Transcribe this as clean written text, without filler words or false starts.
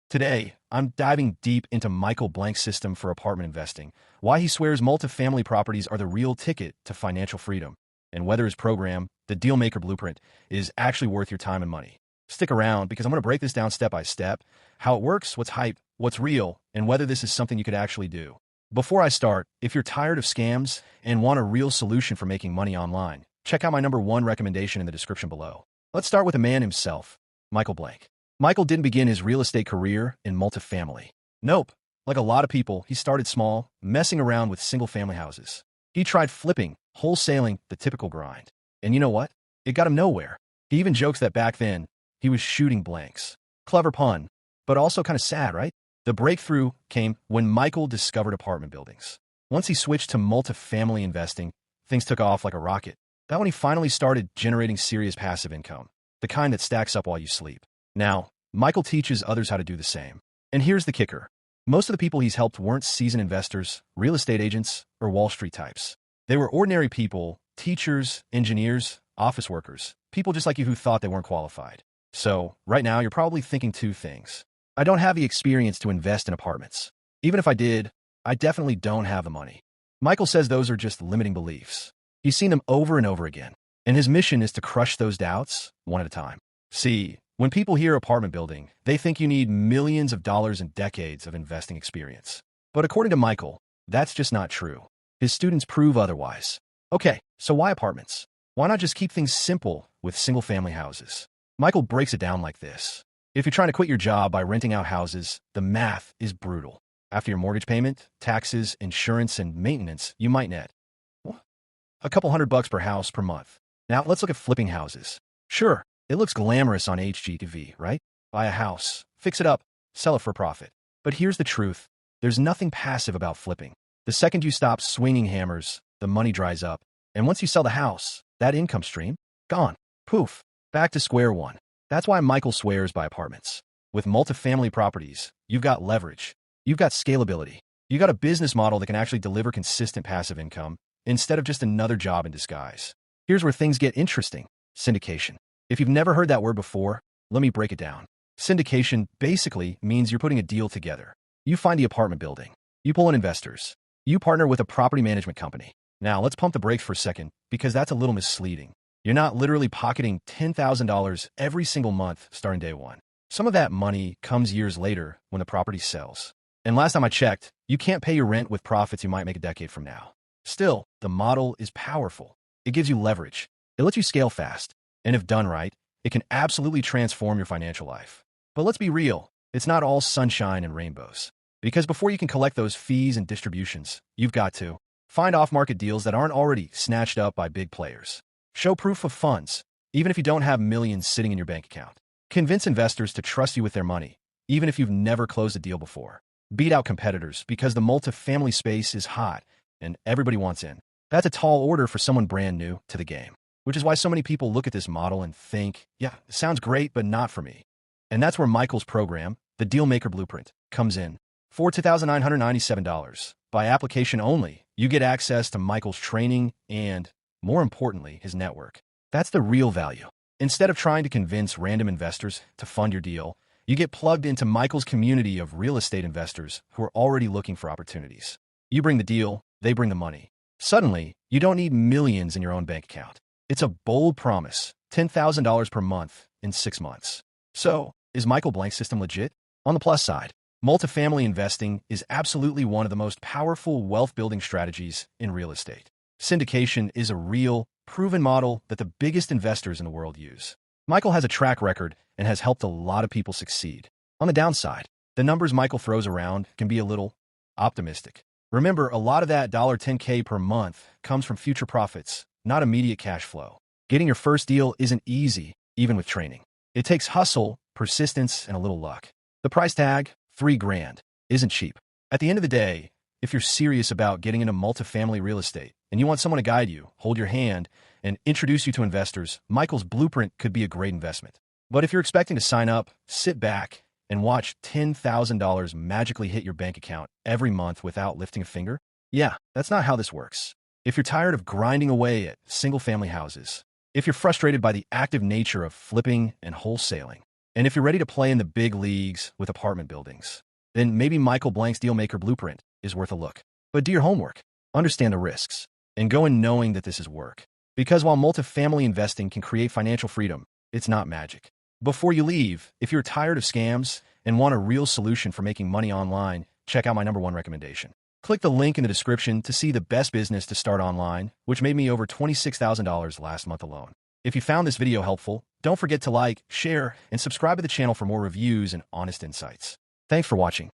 Today, I'm diving deep into Michael Blank's system for apartment investing, why he swears multifamily properties are the real ticket to financial freedom, and whether his program, the Dealmaker Blueprint, is actually worth your time and money. Stick around because I'm going to break this down step by step, how it works, what's hype, what's real, and whether this is something you could actually do. Before I start, if you're tired of scams and want a real solution for making money online, check out my #1 recommendation in the description below. Let's start with the man himself, Michael Blank. Michael didn't begin his real estate career in multifamily. Nope. Like a lot of people, he started small, messing around with single-family houses. He tried flipping, wholesaling, the typical grind. And you know what? It got him nowhere. He even jokes that back then, he was shooting blanks. Clever pun, but also kind of sad, right? The breakthrough came when Michael discovered apartment buildings. Once he switched to multifamily investing, things took off like a rocket. That when he finally started generating serious passive income, the kind that stacks up while you sleep. Now, Michael teaches others how to do the same. And here's the kicker. Most of the people he's helped weren't seasoned investors, real estate agents, or Wall Street types. They were ordinary people, teachers, engineers, office workers, people just like you who thought they weren't qualified. So, right now, you're probably thinking two things. I don't have the experience to invest in apartments. Even if I did, I definitely don't have the money. Michael says those are just limiting beliefs. He's seen them over and over again, and his mission is to crush those doubts one at a time. See, when people hear apartment building, they think you need millions of dollars and decades of investing experience. But according to Michael, that's just not true. His students prove otherwise. Okay, so why apartments? Why not just keep things simple with single-family houses? Michael breaks it down like this. If you're trying to quit your job by renting out houses, the math is brutal. After your mortgage payment, taxes, insurance, and maintenance, you might net a couple $100 per house per month. Now, let's look at flipping houses. Sure, it looks glamorous on HGTV, right? Buy a house, fix it up, sell it for a profit. But here's the truth. There's nothing passive about flipping. The second you stop swinging hammers, the money dries up. And once you sell the house, that income stream, gone. Poof. Back to square one. That's why Michael swears by apartments. With multifamily properties, you've got leverage. You've got scalability. You've got a business model that can actually deliver consistent passive income instead of just another job in disguise. Here's where things get interesting. Syndication. If you've never heard that word before, let me break it down. Syndication basically means you're putting a deal together. You find the apartment building. You pull in investors. You partner with a property management company. Now, let's pump the brakes for a second because that's a little misleading. You're not literally pocketing $10,000 every single month starting day one. Some of that money comes years later when the property sells. And last time I checked, you can't pay your rent with profits you might make a decade from now. Still, the model is powerful. It gives you leverage. It lets you scale fast. And if done right, it can absolutely transform your financial life. But let's be real, it's not all sunshine and rainbows. Because before you can collect those fees and distributions, you've got to find off-market deals that aren't already snatched up by big players. Show proof of funds, even if you don't have millions sitting in your bank account. Convince investors to trust you with their money, even if you've never closed a deal before. Beat out competitors because the multifamily space is hot and everybody wants in. That's a tall order for someone brand new to the game, which is why so many people look at this model and think, yeah, it sounds great, but not for me. And that's where Michael's program, the Dealmaker Blueprint, comes in. For $2,997, by application only, you get access to Michael's training and, more importantly, his network. That's the real value. Instead of trying to convince random investors to fund your deal, you get plugged into Michael's community of real estate investors who are already looking for opportunities. You bring the deal, they bring the money. Suddenly, you don't need millions in your own bank account. It's a bold promise, $10,000 per month in 6 months. So, is Michael Blank's system legit? On the plus side, multifamily investing is absolutely one of the most powerful wealth-building strategies in real estate. Syndication is a real, proven model that the biggest investors in the world use. Michael has a track record and has helped a lot of people succeed. On the downside, the numbers Michael throws around can be a little optimistic. Remember, a lot of that $10K per month comes from future profits, not immediate cash flow. Getting your first deal isn't easy, even with training. It takes hustle, persistence, and a little luck. The price tag, $3,000, isn't cheap. At the end of the day, if you're serious about getting into multifamily real estate and you want someone to guide you, hold your hand, and introduce you to investors, Michael's blueprint could be a great investment. But if you're expecting to sign up, sit back, and watch $10,000 magically hit your bank account every month without lifting a finger, yeah, that's not how this works. If you're tired of grinding away at single-family houses, if you're frustrated by the active nature of flipping and wholesaling, And if you're ready to play in the big leagues with apartment buildings, then maybe Michael Blank's Dealmaker Blueprint is worth a look. But do your homework, understand the risks, and go in knowing that this is work. Because while multifamily investing can create financial freedom, it's not magic. Before you leave, if you're tired of scams and want a real solution for making money online, check out my #1 recommendation. Click the link in the description to see the best business to start online, which made me over $26,000 last month alone. If you found this video helpful, don't forget to like, share, and subscribe to the channel for more reviews and honest insights. Thanks for watching.